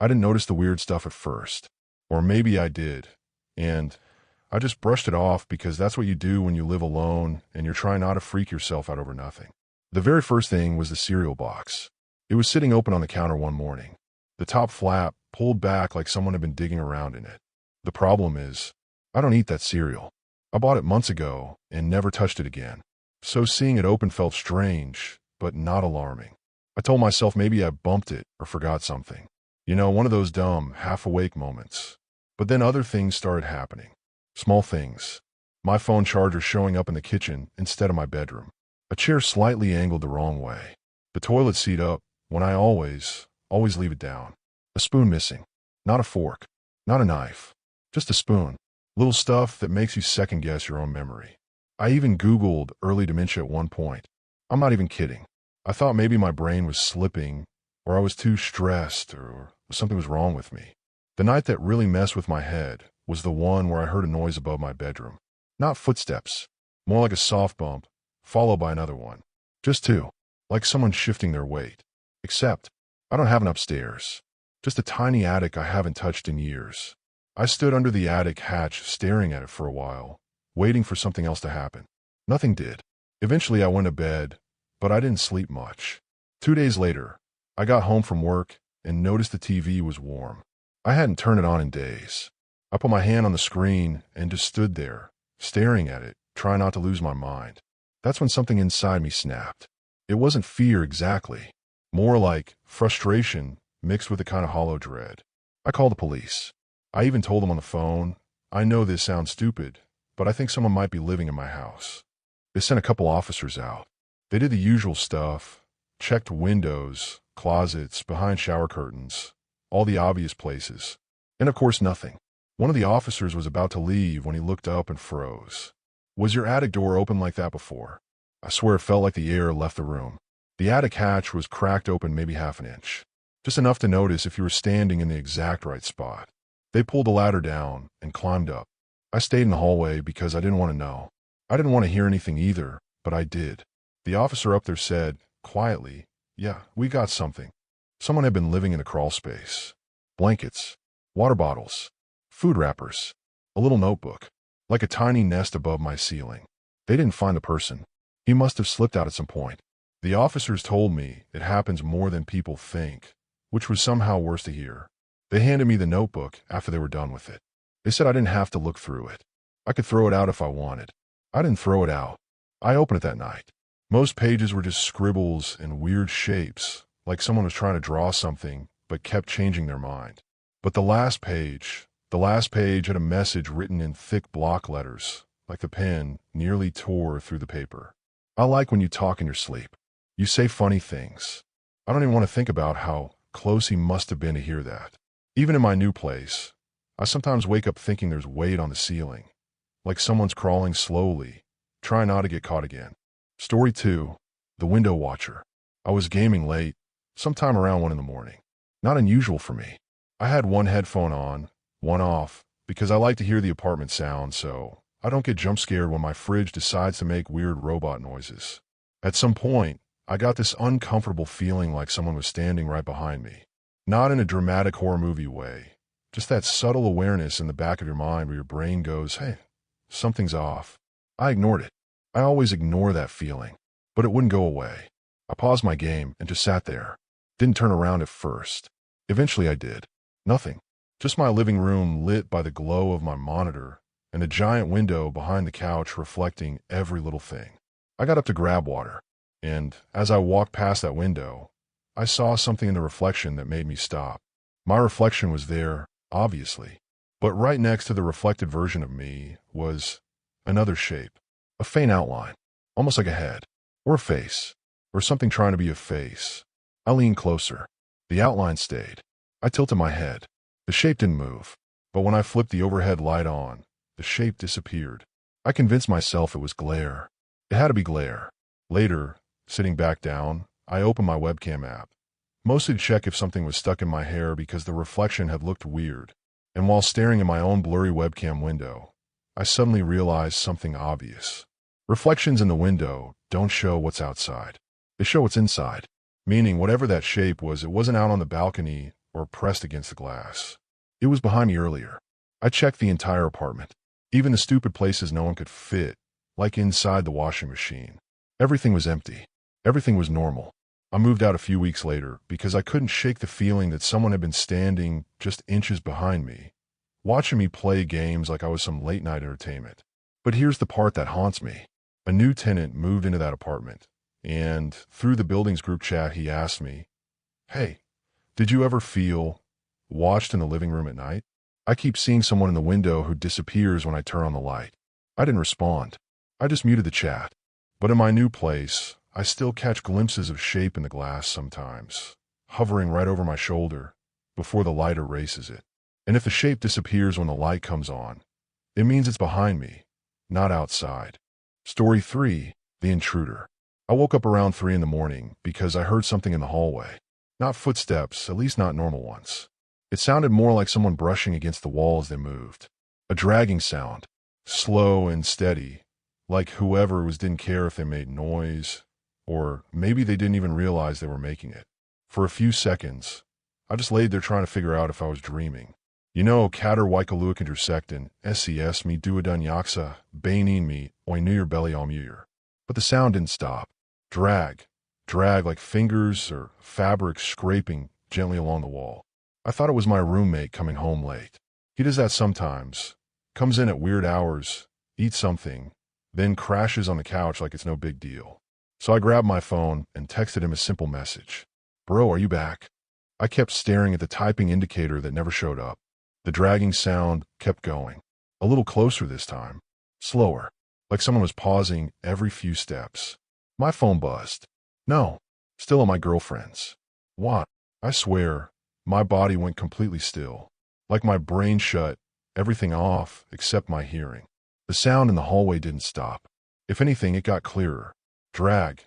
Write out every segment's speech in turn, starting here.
I didn't notice the weird stuff at first. Or maybe I did. And I just brushed it off because that's what you do when you live alone and you're trying not to freak yourself out over nothing. The very first thing was the cereal box. It was sitting open on the counter one morning. The top flap pulled back like someone had been digging around in it. The problem is, I don't eat that cereal. I bought it months ago and never touched it again. So seeing it open felt strange, but not alarming. I told myself maybe I bumped it or forgot something. You know, one of those dumb, half-awake moments. But then other things started happening. Small things. My phone charger showing up in the kitchen instead of my bedroom. A chair slightly angled the wrong way. The toilet seat up when I always leave it down. A spoon missing. Not a fork. Not a knife. Just a spoon. Little stuff that makes you second-guess your own memory. I even Googled early dementia at one point. I'm not even kidding. I thought maybe my brain was slipping, or I was too stressed, or something was wrong with me. The night that really messed with my head was the one where I heard a noise above my bedroom. Not footsteps, more like a soft bump, followed by another one. Just two, like someone shifting their weight. Except, I don't have an upstairs. Just a tiny attic I haven't touched in years. I stood under the attic hatch staring at it for a while, waiting for something else to happen. Nothing did. Eventually I went to bed, but I didn't sleep much. 2 days later, I got home from work and noticed the TV was warm. I hadn't turned it on in days. I put my hand on the screen and just stood there, staring at it, trying not to lose my mind. That's when something inside me snapped. It wasn't fear exactly, more like frustration mixed with a kind of hollow dread. I called the police. I even told them on the phone, I know this sounds stupid, but I think someone might be living in my house. They sent a couple officers out. They did the usual stuff, checked windows, closets, behind shower curtains, all the obvious places. And of course nothing. One of the officers was about to leave when he looked up and froze. Was your attic door open like that before? I swear it felt like the air left the room. The attic hatch was cracked open maybe half an inch. Just enough to notice if you were standing in the exact right spot. They pulled the ladder down and climbed up. I stayed in the hallway because I didn't want to know. I didn't want to hear anything either, but I did. The officer up there said, quietly, "Yeah, we got something." Someone had been living in the crawl space. Blankets, water bottles, food wrappers, a little notebook, like a tiny nest above my ceiling. They didn't find the person. He must have slipped out at some point. The officers told me it happens more than people think, which was somehow worse to hear. They handed me the notebook after they were done with it. They said I didn't have to look through it. I could throw it out if I wanted. I didn't throw it out. I opened it that night. Most pages were just scribbles and weird shapes, like someone was trying to draw something, but kept changing their mind. But the last page had a message written in thick block letters, like the pen nearly tore through the paper. I like when you talk in your sleep. You say funny things. I don't even want to think about how close he must have been to hear that. Even in my new place, I sometimes wake up thinking there's weight on the ceiling, like someone's crawling slowly, trying not to get caught again. Story 2, The Window Watcher. I was gaming late, sometime around 1 in the morning. Not unusual for me. I had one headphone on, one off, because I like to hear the apartment sound so I don't get jump scared when my fridge decides to make weird robot noises. At some point, I got this uncomfortable feeling like someone was standing right behind me. Not in a dramatic horror movie way, just that subtle awareness in the back of your mind where your brain goes, hey, something's off. I ignored it. I always ignore that feeling, but it wouldn't go away. I paused my game and just sat there. Didn't turn around at first. Eventually I did. Nothing. Just my living room lit by the glow of my monitor and a giant window behind the couch reflecting every little thing. I got up to grab water, and as I walked past that window, I saw something in the reflection that made me stop. My reflection was there, obviously, but right next to the reflected version of me was another shape, a faint outline, almost like a head, or a face, or something trying to be a face. I leaned closer. The outline stayed. I tilted my head. The shape didn't move, but when I flipped the overhead light on, the shape disappeared. I convinced myself it was glare. It had to be glare. Later, sitting back down, I opened my webcam app, mostly to check if something was stuck in my hair because the reflection had looked weird. And while staring at my own blurry webcam window, I suddenly realized something obvious. Reflections in the window don't show what's outside. They show what's inside, meaning whatever that shape was, it wasn't out on the balcony or pressed against the glass. It was behind me earlier. I checked the entire apartment, even the stupid places no one could fit, like inside the washing machine. Everything was empty. Everything was normal. I moved out a few weeks later because I couldn't shake the feeling that someone had been standing just inches behind me, watching me play games like I was some late-night entertainment. But here's the part that haunts me. A new tenant moved into that apartment, and through the building's group chat, he asked me, "Hey, did you ever feel watched in the living room at night? I keep seeing someone in the window who disappears when I turn on the light." I didn't respond. I just muted the chat. But in my new place, I still catch glimpses of shape in the glass sometimes, hovering right over my shoulder before the light erases it. And if the shape disappears when the light comes on, it means it's behind me, not outside. Story 3, The Intruder. I woke up around 3 in the morning because I heard something in the hallway. Not footsteps, at least not normal ones. It sounded more like someone brushing against the wall as they moved. A dragging sound, slow and steady, like whoever was didn't care if they made noise, or maybe they didn't even realize they were making it. For a few seconds, I just laid there trying to figure out if I was dreaming. You know, Kater Waikaluik intersectin, SES me duadan yaksa, bainin me, oi new your belly all muyur. But the sound didn't stop. Drag like fingers or fabric scraping gently along the wall. I thought it was my roommate coming home late. He does that sometimes. Comes in at weird hours, eats something, then crashes on the couch like it's no big deal. So I grabbed my phone and texted him a simple message. "Bro, are you back?" I kept staring at the typing indicator that never showed up. The dragging sound kept going. A little closer this time. Slower, like someone was pausing every few steps. My phone buzzed. No, still at my girlfriend's. What? I swear, my body went completely still. Like my brain shut everything off except my hearing. The sound in the hallway didn't stop. If anything, it got clearer. Drag,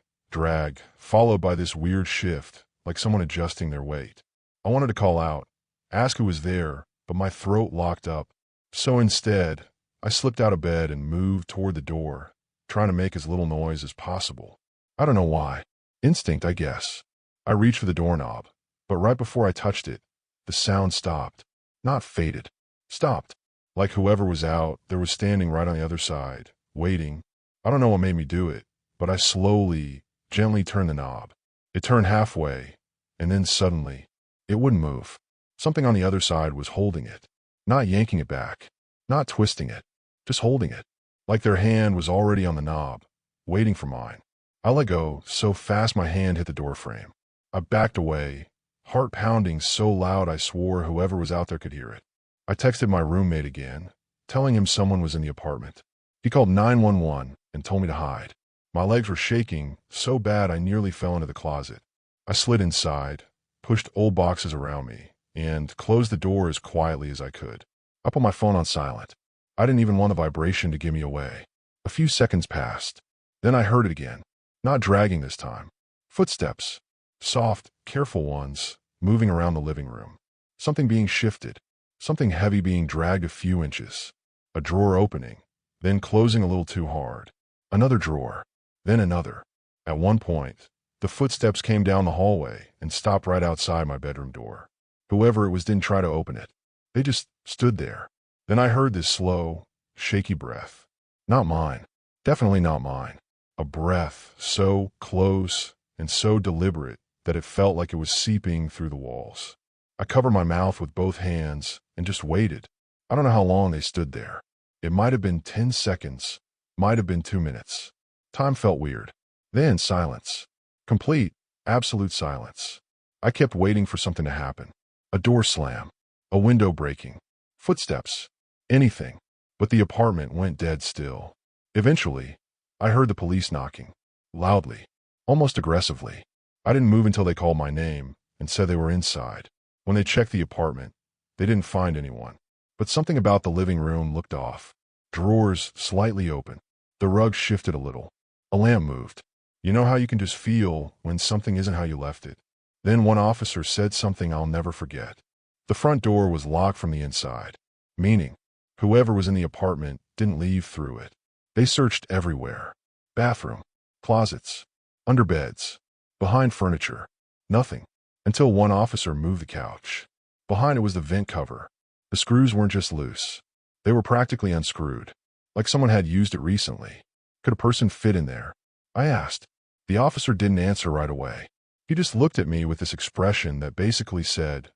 followed by this weird shift, like someone adjusting their weight. I wanted to call out, ask who was there, but my throat locked up. So instead, I slipped out of bed and moved toward the door, trying to make as little noise as possible. I don't know why. Instinct, I guess. I reached for the doorknob, but right before I touched it, the sound stopped. Not faded. Stopped. Like whoever was out there was standing right on the other side, waiting. I don't know what made me do it, but I slowly, gently turned the knob. It turned halfway, and then suddenly, it wouldn't move. Something on the other side was holding it, not yanking it back, not twisting it, just holding it, like their hand was already on the knob, waiting for mine. I let go so fast my hand hit the doorframe. I backed away, heart pounding so loud I swore whoever was out there could hear it. I texted my roommate again, telling him someone was in the apartment. He called 911 and told me to hide. My legs were shaking so bad I nearly fell into the closet. I slid inside, pushed old boxes around me, and closed the door as quietly as I could. I put my phone on silent. I didn't even want the vibration to give me away. A few seconds passed. Then I heard it again. Not dragging this time. Footsteps. Soft, careful ones, moving around the living room. Something being shifted. Something heavy being dragged a few inches. A drawer opening, then closing a little too hard. Another drawer, then another. At one point, the footsteps came down the hallway and stopped right outside my bedroom door. Whoever it was didn't try to open it. They just stood there. Then I heard this slow, shaky breath. Not mine. Definitely not mine. A breath so close and so deliberate that it felt like it was seeping through the walls. I covered my mouth with both hands and just waited. I don't know how long they stood there. It might have been 10 seconds, might have been 2 minutes. Time felt weird. Then silence. Complete, absolute silence. I kept waiting for something to happen. A door slam, a window breaking, footsteps, anything. But the apartment went dead still. Eventually, I heard the police knocking, loudly, almost aggressively. I didn't move until they called my name and said they were inside. When they checked the apartment, they didn't find anyone. But something about the living room looked off. Drawers slightly open. The rug shifted a little. A lamp moved. You know how you can just feel when something isn't how you left it? Then one officer said something I'll never forget. The front door was locked from the inside, meaning whoever was in the apartment didn't leave through it. They searched everywhere. Bathroom, closets, under beds, behind furniture. Nothing. Until one officer moved the couch. Behind it was the vent cover. The screws weren't just loose. They were practically unscrewed, like someone had used it recently. Could a person fit in there? I asked. The officer didn't answer right away. He just looked at me with this expression that basically said,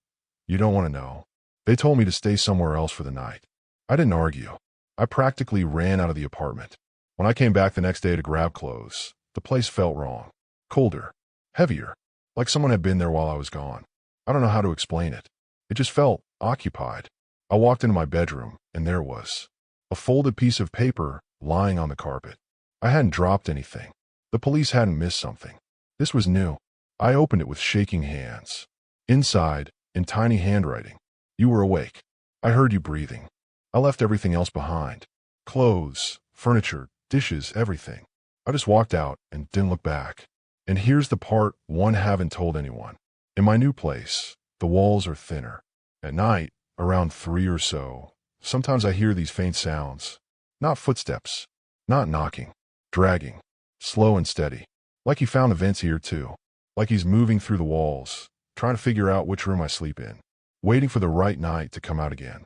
"You don't want to know." They told me to stay somewhere else for the night. I didn't argue. I practically ran out of the apartment. When I came back the next day to grab clothes, the place felt wrong. Colder. Heavier. Like someone had been there while I was gone. I don't know how to explain it. It just felt occupied. I walked into my bedroom, and there was a folded piece of paper lying on the carpet. I hadn't dropped anything. The police hadn't missed something. This was new. I opened it with shaking hands. Inside, in tiny handwriting, "You were awake. I heard you breathing. I left everything else behind. Clothes, furniture, dishes, everything. I just walked out and didn't look back." And here's the part one haven't told anyone. In my new place, the walls are thinner. At night, around 3 or so, sometimes I hear these faint sounds. Not footsteps. Not knocking. Dragging. Slow and steady. Like he found the vents here too. Like he's moving through the walls, trying to figure out which room I sleep in. Waiting for the right night to come out again.